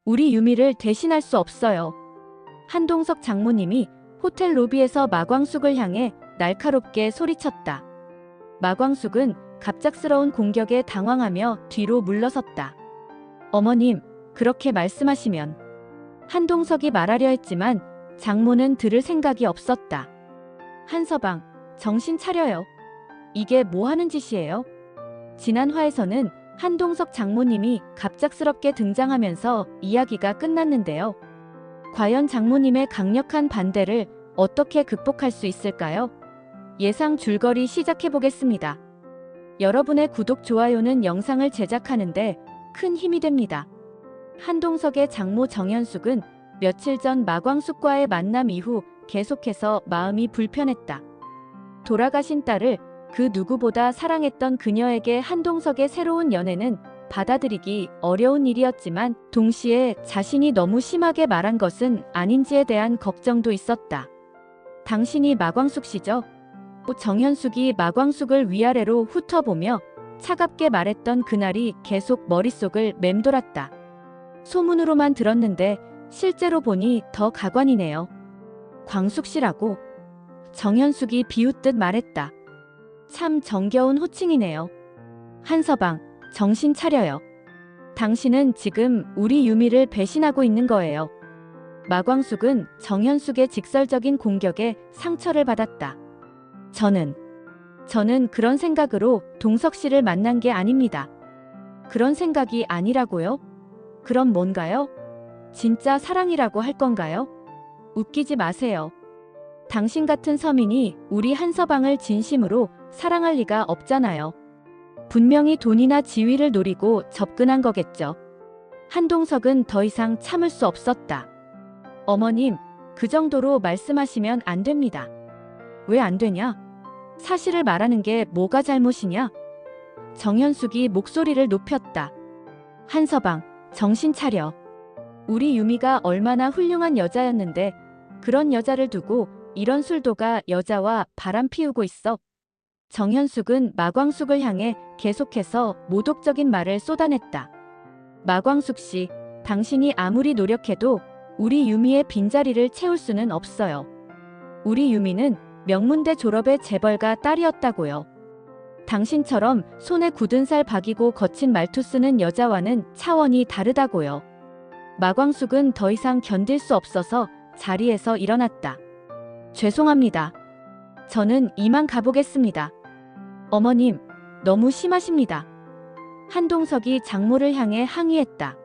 우리 유미를 대신할 수 없어요. 한동석 장모님이 호텔 로비에서 마광숙을 향해 날카롭게 소리쳤다. 마광숙은 갑작스러운 공격에 당황하며 뒤로 물러섰다. 어머님, 그렇게 말씀하시면. 한동석이 말하려 했지만 장모는 들을 생각이 없었다. 한서방, 정신 차려요. 이게 뭐 하는 짓이에요? 지난 화에서는 한동석 장모님이 갑작스럽게 등장하면서 이야기가 끝났는데요. 과연 장모님의 강력한 반대를 어떻게 극복할 수 있을까요? 예상 줄거리 시작해보겠습니다. 여러분의 구독, 좋아요는 영상을 제작하는데 큰 힘이 됩니다. 한동석의 장모 정현숙은 며칠 전 마광숙과의 만남 이후 계속해서 마음이 불편했다. 돌아가신 딸을 그 누구보다 사랑했던 그녀에게 한동석의 새로운 연애는 받아들이기 어려운 일이었지만 동시에 자신이 너무 심하게 말한 것은 아닌지에 대한 걱정도 있었다. 당신이 마광숙 씨죠? 정현숙이 마광숙을 위아래로 훑어보며 차갑게 말했던 그날이 계속 머릿속을 맴돌았다. 소문으로만 들었는데 실제로 보니 더 가관이네요. 광숙 씨라고? 정현숙이 비웃듯 말했다. 참 정겨운 호칭이네요. 한서방, 정신 차려요. 당신은 지금 우리 유미를 배신하고 있는 거예요. 마광숙은 정현숙의 직설적인 공격에 상처를 받았다. 저는 그런 생각으로 동석 씨를 만난 게 아닙니다. 그런 생각이 아니라고요? 그럼 뭔가요? 진짜 사랑이라고 할 건가요? 웃기지 마세요. 당신 같은 서민이 우리 한서방을 진심으로 사랑할 리가 없잖아요. 분명히 돈이나 지위를 노리고 접근한 거겠죠. 한동석은 더 이상 참을 수 없었다. 어머님, 그 정도로 말씀하시면 안 됩니다. 왜 안 되냐? 사실을 말하는 게 뭐가 잘못이냐? 정현숙이 목소리를 높였다. 한서방, 정신 차려. 우리 유미가 얼마나 훌륭한 여자였는데 그런 여자를 두고 이런 술도가 여자와 바람 피우고 있어. 정현숙은 마광숙을 향해 계속해서 모독적인 말을 쏟아냈다. 마광숙 씨, 당신이 아무리 노력해도 우리 유미의 빈자리를 채울 수는 없어요. 우리 유미는 명문대 졸업의 재벌가 딸이었다고요. 당신처럼 손에 굳은 살 박이고 거친 말투 쓰는 여자와는 차원이 다르다고요. 마광숙은 더 이상 견딜 수 없어서 자리에서 일어났다. 죄송합니다. 저는 이만 가보겠습니다. 어머님, 너무 심하십니다. 한동석이 장모를 향해 항의했다.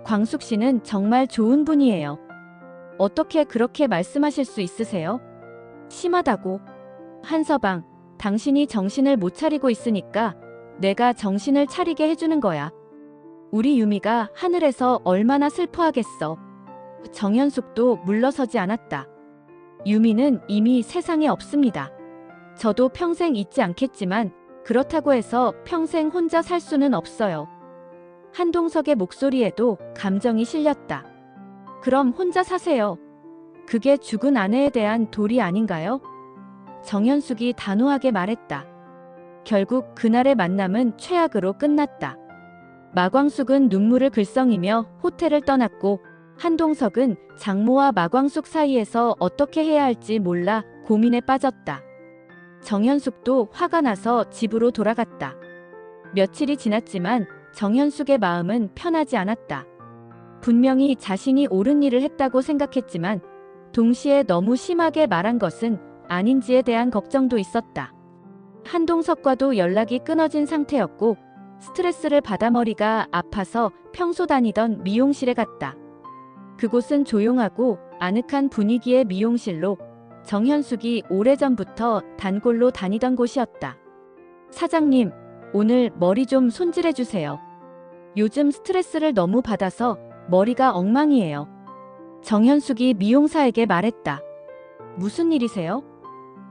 광숙 씨는 정말 좋은 분이에요. 어떻게 그렇게 말씀하실 수 있으세요? 심하다고. 한서방, 당신이 정신을 못 차리고 있으니까 내가 정신을 차리게 해주는 거야. 우리 유미가 하늘에서 얼마나 슬퍼하겠어. 정현숙도 물러서지 않았다. 유미는 이미 세상에 없습니다. 저도 평생 잊지 않겠지만 그렇다고 해서 평생 혼자 살 수는 없어요. 한동석의 목소리에도 감정이 실렸다. 그럼 혼자 사세요. 그게 죽은 아내에 대한 도리 아닌가요? 정현숙이 단호하게 말했다. 결국 그날의 만남은 최악으로 끝났다. 마광숙은 눈물을 글썽이며 호텔을 떠났고 한동석은 장모와 마광숙 사이에서 어떻게 해야 할지 몰라 고민에 빠졌다. 정현숙도 화가 나서 집으로 돌아갔다. 며칠이 지났지만 정현숙의 마음은 편하지 않았다. 분명히 자신이 옳은 일을 했다고 생각했지만 동시에 너무 심하게 말한 것은 아닌지에 대한 걱정도 있었다. 한동석과도 연락이 끊어진 상태였고 스트레스를 받아 머리가 아파서 평소 다니던 미용실에 갔다. 그곳은 조용하고 아늑한 분위기의 미용실로 정현숙이 오래전부터 단골로 다니던 곳이었다. 사장님, 오늘 머리 좀 손질해주세요. 요즘 스트레스를 너무 받아서 머리가 엉망이에요. 정현숙이 미용사에게 말했다. 무슨 일이세요?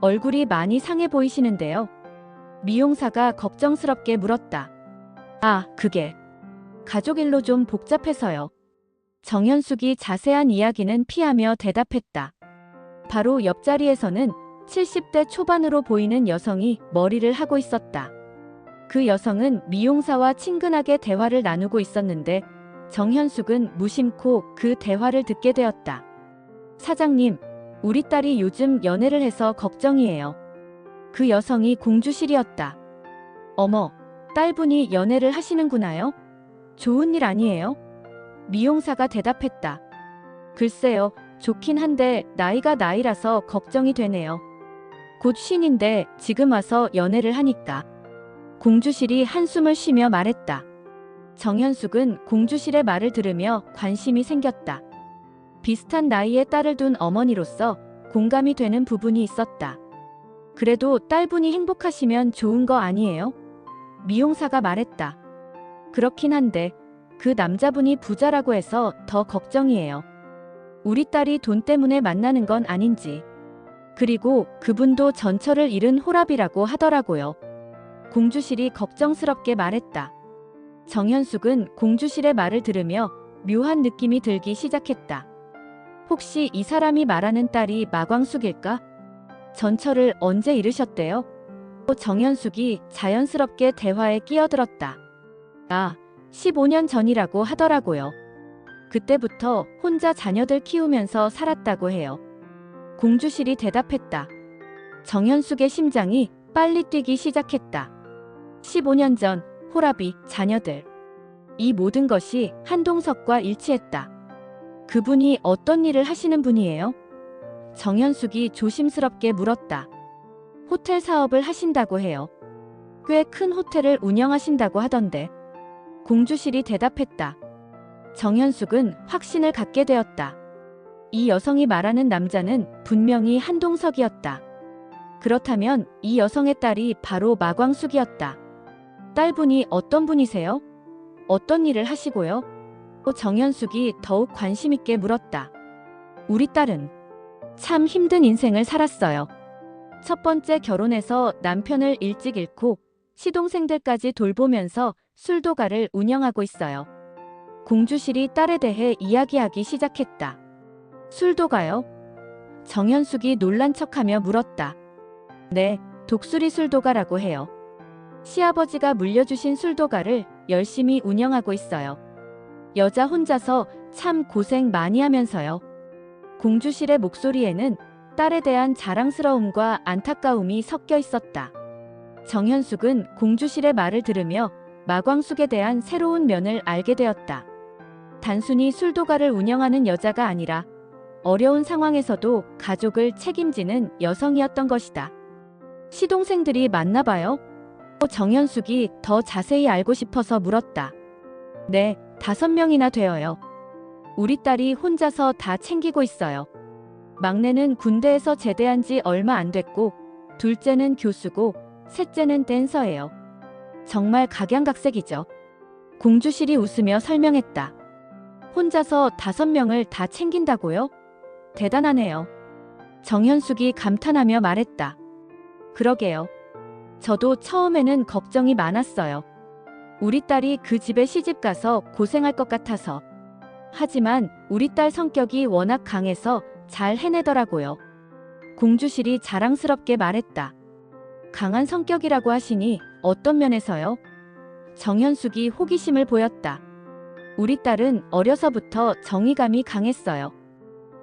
얼굴이 많이 상해 보이시는데요. 미용사가 걱정스럽게 물었다. 아, 그게 가족 일로 좀 복잡해서요. 정현숙이 자세한 이야기는 피하며 대답했다. 바로 옆자리에서는 70대 초반으로 보이는 여성이 머리를 하고 있었다. 그 여성은 미용사와 친근하게 대화를 나누고 있었는데 정현숙은 무심코 그 대화를 듣게 되었다. 사장님, 우리 딸이 요즘 연애를 해서 걱정이에요. 그 여성이 공주실이었다. 어머, 딸분이 연애를 하시는구나요? 좋은 일 아니에요? 미용사가 대답했다. 글쎄요, 좋긴 한데 나이가 나이라서 걱정이 되네요. 곧 쉰인데 지금 와서 연애를 하니까. 공주실이 한숨을 쉬며 말했다. 정현숙은 공주실의 말을 들으며 관심이 생겼다. 비슷한 나이의 딸을 둔 어머니로서 공감이 되는 부분이 있었다. 그래도 딸분이 행복하시면 좋은 거 아니에요? 미용사가 말했다. 그렇긴 한데 그 남자분이 부자라고 해서 더 걱정이에요. 우리 딸이 돈 때문에 만나는 건 아닌지. 그리고 그분도 전처를 잃은 호랍이라고 하더라고요. 공주실이 걱정스럽게 말했다. 정현숙은 공주실의 말을 들으며 묘한 느낌이 들기 시작했다. 혹시 이 사람이 말하는 딸이 마광숙일까? 전처를 언제 잃으셨대요? 정현숙이 자연스럽게 대화에 끼어들었다. 아, 15년 전이라고 하더라고요. 그때부터 혼자 자녀들 키우면서 살았다고 해요. 공주실이 대답했다. 정현숙의 심장이 빨리 뛰기 시작했다. 15년 전, 호랍이, 자녀들. 이 모든 것이 한동석과 일치했다. 그분이 어떤 일을 하시는 분이에요? 정현숙이 조심스럽게 물었다. 호텔 사업을 하신다고 해요. 꽤 큰 호텔을 운영하신다고 하던데. 공주실이 대답했다. 정현숙은 확신을 갖게 되었다. 이 여성이 말하는 남자는 분명히 한동석이었다. 그렇다면 이 여성의 딸이 바로 마광숙이었다. 딸분이 어떤 분이세요? 어떤 일을 하시고요? 정현숙이 더욱 관심 있게 물었다. 우리 딸은 참 힘든 인생을 살았어요. 첫 번째 결혼해서 남편을 일찍 잃고 시동생들까지 돌보면서 술도가를 운영하고 있어요. 공주실이 딸에 대해 이야기하기 시작했다. 술도가요? 정현숙이 놀란 척하며 물었다. 네, 독수리 술도가라고 해요. 시아버지가 물려주신 술도가를 열심히 운영하고 있어요. 여자 혼자서 참 고생 많이 하면서요. 공주실의 목소리에는 딸에 대한 자랑스러움과 안타까움이 섞여 있었다. 정현숙은 공주실의 말을 들으며 마광숙에 대한 새로운 면을 알게 되었다. 단순히 술도가를 운영하는 여자가 아니라 어려운 상황에서도 가족을 책임지는 여성이었던 것이다. 시동생들이 맞나 봐요? 정현숙이 더 자세히 알고 싶어서 물었다. 네, 5명이나 되어요. 우리 딸이 혼자서 다 챙기고 있어요. 막내는 군대에서 제대한 지 얼마 안 됐고, 둘째는 교수고, 셋째는 댄서예요. 정말 각양각색이죠. 공주실이 웃으며 설명했다. 혼자서 5명을 다 챙긴다고요? 대단하네요. 정현숙이 감탄하며 말했다. 그러게요. 저도 처음에는 걱정이 많았어요. 우리 딸이 그 집에 시집가서 고생할 것 같아서. 하지만 우리 딸 성격이 워낙 강해서 잘 해내더라고요. 공주실이 자랑스럽게 말했다. 강한 성격이라고 하시니 어떤 면에서요? 정현숙이 호기심을 보였다. 우리 딸은 어려서부터 정의감이 강했어요.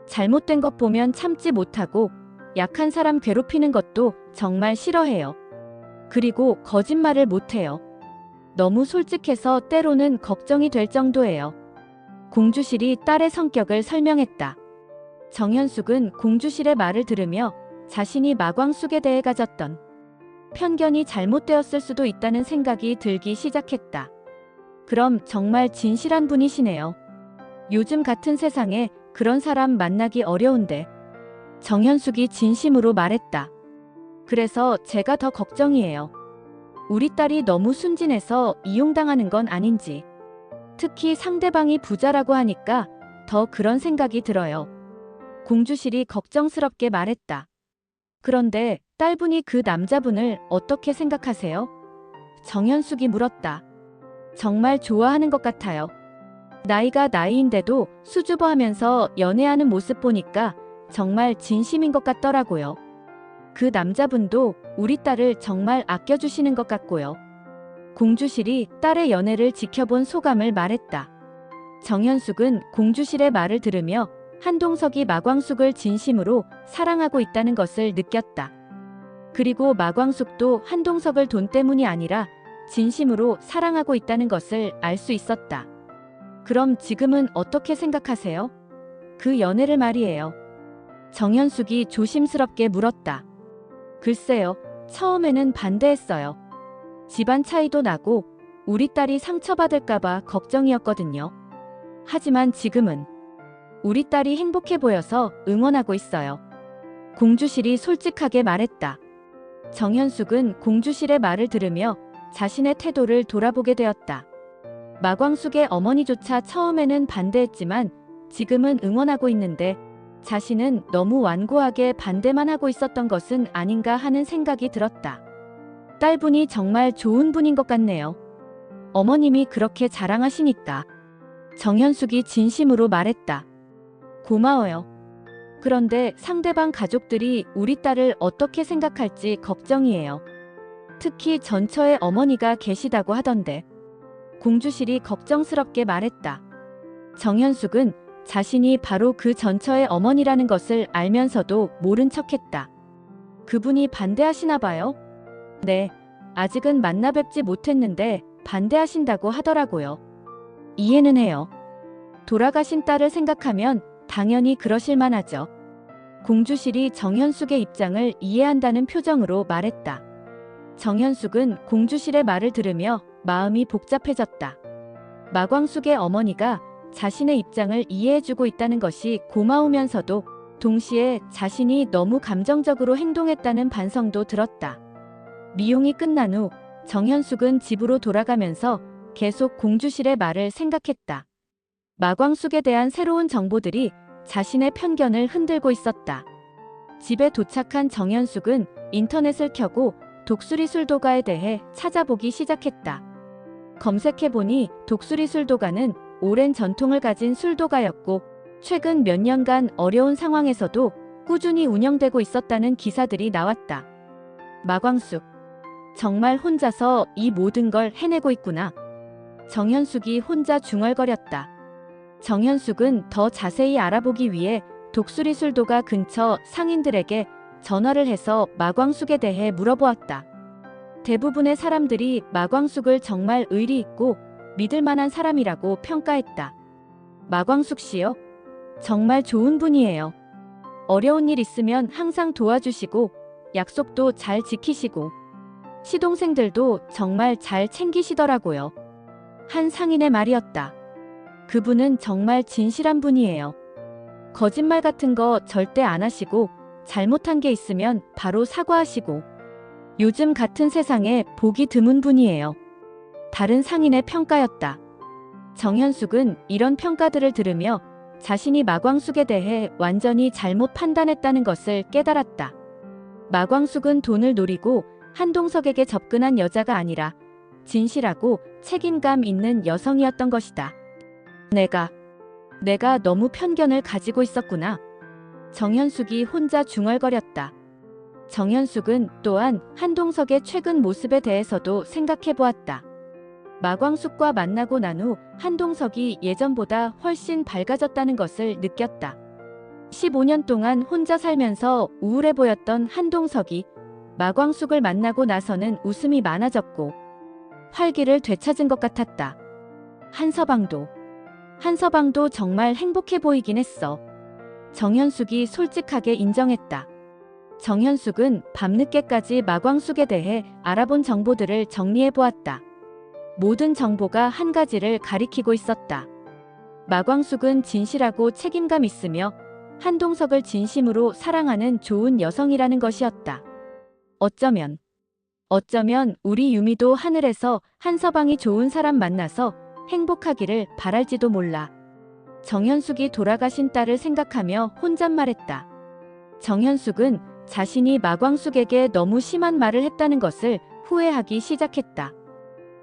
잘못된 것 보면 참지 못하고 약한 사람 괴롭히는 것도 정말 싫어해요. 그리고 거짓말을 못해요. 너무 솔직해서 때로는 걱정이 될 정도예요. 공주실이 딸의 성격을 설명했다. 정현숙은 공주실의 말을 들으며 자신이 마광숙에 대해 가졌던 편견이 잘못되었을 수도 있다는 생각이 들기 시작했다. 그럼 정말 진실한 분이시네요. 요즘 같은 세상에 그런 사람 만나기 어려운데. 정현숙이 진심으로 말했다. 그래서 제가 더 걱정이에요. 우리 딸이 너무 순진해서 이용당하는 건 아닌지. 특히 상대방이 부자라고 하니까 더 그런 생각이 들어요. 공주실이 걱정스럽게 말했다. 그런데 딸분이 그 남자분을 어떻게 생각하세요? 정현숙이 물었다. 정말 좋아하는 것 같아요. 나이가 나이인데도 수줍어하면서 연애하는 모습 보니까 정말 진심인 것 같더라고요. 그 남자분도 우리 딸을 정말 아껴주시는 것 같고요. 공주실이 딸의 연애를 지켜본 소감을 말했다. 정현숙은 공주실의 말을 들으며 한동석이 마광숙을 진심으로 사랑하고 있다는 것을 느꼈다. 그리고 마광숙도 한동석을 돈 때문이 아니라 진심으로 사랑하고 있다는 것을 알 수 있었다. 그럼 지금은 어떻게 생각하세요? 그 연애를 말이에요. 정현숙이 조심스럽게 물었다. 글쎄요, 처음에는 반대했어요. 집안 차이도 나고 우리 딸이 상처받을까봐 걱정이었거든요. 하지만 지금은 우리 딸이 행복해 보여서 응원하고 있어요. 공주실이 솔직하게 말했다. 정현숙은 공주실의 말을 들으며 자신의 태도를 돌아보게 되었다. 마광숙의 어머니조차 처음에는 반대했지만 지금은 응원하고 있는데 자신은 너무 완고하게 반대만 하고 있었던 것은 아닌가 하는 생각이 들었다. 딸분이 정말 좋은 분인 것 같네요. 어머님이 그렇게 자랑하시니까. 정현숙이 진심으로 말했다. 고마워요. 그런데 상대방 가족들이 우리 딸을 어떻게 생각할지 걱정이에요. 특히 전처의 어머니가 계시다고 하던데. 공주실이 걱정스럽게 말했다. 정현숙은 자신이 바로 그 전처의 어머니라는 것을 알면서도 모른 척했다. 그분이 반대하시나 봐요? 네, 아직은 만나 뵙지 못했는데 반대하신다고 하더라고요. 이해는 해요. 돌아가신 딸을 생각하면 당연히 그러실 만하죠. 공주실이 정현숙의 입장을 이해한다는 표정으로 말했다. 정현숙은 공주실의 말을 들으며 마음이 복잡해졌다. 마광숙의 어머니가 자신의 입장을 이해해주고 있다는 것이 고마우면서도 동시에 자신이 너무 감정적으로 행동했다는 반성도 들었다. 미용이 끝난 후 정현숙은 집으로 돌아가면서 계속 공주실의 말을 생각했다. 마광숙에 대한 새로운 정보들이 자신의 편견을 흔들고 있었다. 집에 도착한 정현숙은 인터넷을 켜고 독수리 술도가에 대해 찾아보기 시작했다. 검색해보니 독수리 술도가는 오랜 전통을 가진 술도가였고 최근 몇 년간 어려운 상황에서도 꾸준히 운영되고 있었다는 기사들이 나왔다. 마광숙, 정말 혼자서 이 모든 걸 해내고 있구나. 정현숙이 혼자 중얼거렸다. 정현숙은 더 자세히 알아보기 위해 독수리 술도가 근처 상인들에게 전화를 해서 마광숙에 대해 물어보았다. 대부분의 사람들이 마광숙을 정말 의리 있고 믿을 만한 사람이라고 평가했다. 마광숙 씨요? 정말 좋은 분이에요. 어려운 일 있으면 항상 도와주시고 약속도 잘 지키시고 시동생들도 정말 잘 챙기시더라고요. 한 상인의 말이었다. 그분은 정말 진실한 분이에요. 거짓말 같은 거 절대 안 하시고 잘못한 게 있으면 바로 사과하시고 요즘 같은 세상에 보기 드문 분이에요. 다른 상인의 평가였다. 정현숙은 이런 평가들을 들으며 자신이 마광숙에 대해 완전히 잘못 판단했다는 것을 깨달았다. 마광숙은 돈을 노리고 한동석에게 접근한 여자가 아니라 진실하고 책임감 있는 여성이었던 것이다. 내가 너무 편견을 가지고 있었구나. 정현숙이 혼자 중얼거렸다. 정현숙은 또한 한동석의 최근 모습에 대해서도 생각해 보았다. 마광숙과 만나고 난 후 한동석이 예전보다 훨씬 밝아졌다는 것을 느꼈다. 15년 동안 혼자 살면서 우울해 보였던 한동석이 마광숙을 만나고 나서는 웃음이 많아졌고 활기를 되찾은 것 같았다. 한서방도 정말 행복해 보이긴 했어. 정현숙이 솔직하게 인정했다. 정현숙은 밤늦게까지 마광숙에 대해 알아본 정보들을 정리해 보았다. 모든 정보가 한 가지를 가리키고 있었다. 마광숙은 진실하고 책임감 있으며 한동석을 진심으로 사랑하는 좋은 여성이라는 것이었다. 어쩌면 우리 유미도 하늘에서 한서방이 좋은 사람 만나서 행복하기를 바랄지도 몰라. 정현숙이 돌아가신 딸을 생각하며 혼잣말했다. 정현숙은 자신이 마광숙에게 너무 심한 말을 했다는 것을 후회하기 시작했다.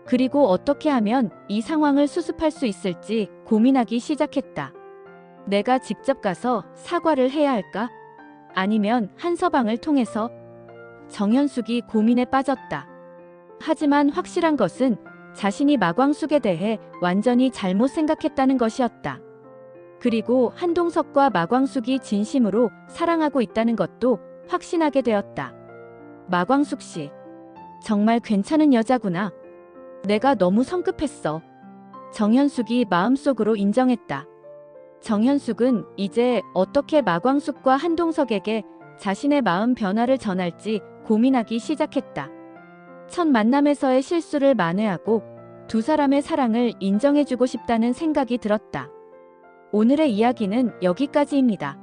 그리고 어떻게 하면 이 상황을 수습할 수 있을지 고민하기 시작했다. 내가 직접 가서 사과를 해야 할까? 아니면 한서방을 통해서? 정현숙이 고민에 빠졌다. 하지만 확실한 것은 자신이 마광숙에 대해 완전히 잘못 생각했다는 것이었다. 그리고 한동석과 마광숙이 진심으로 사랑하고 있다는 것도 확신하게 되었다. 마광숙 씨, 정말 괜찮은 여자구나. 내가 너무 성급했어. 정현숙이 마음속으로 인정했다. 정현숙은 이제 어떻게 마광숙과 한동석에게 자신의 마음 변화를 전할지 고민하기 시작했다. 첫 만남에서의 실수를 만회하고 두 사람의 사랑을 인정해주고 싶다는 생각이 들었다. 오늘의 이야기는 여기까지입니다.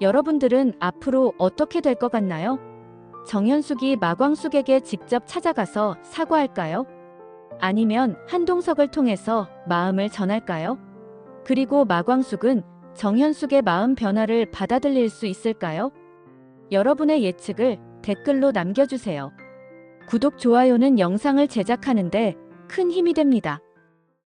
여러분들은 앞으로 어떻게 될 것 같나요? 정현숙이 마광숙에게 직접 찾아가서 사과할까요? 아니면 한동석을 통해서 마음을 전할까요? 그리고 마광숙은 정현숙의 마음 변화를 받아들일 수 있을까요? 여러분의 예측을 댓글로 남겨주세요. 구독, 좋아요는 영상을 제작하는데 큰 힘이 됩니다.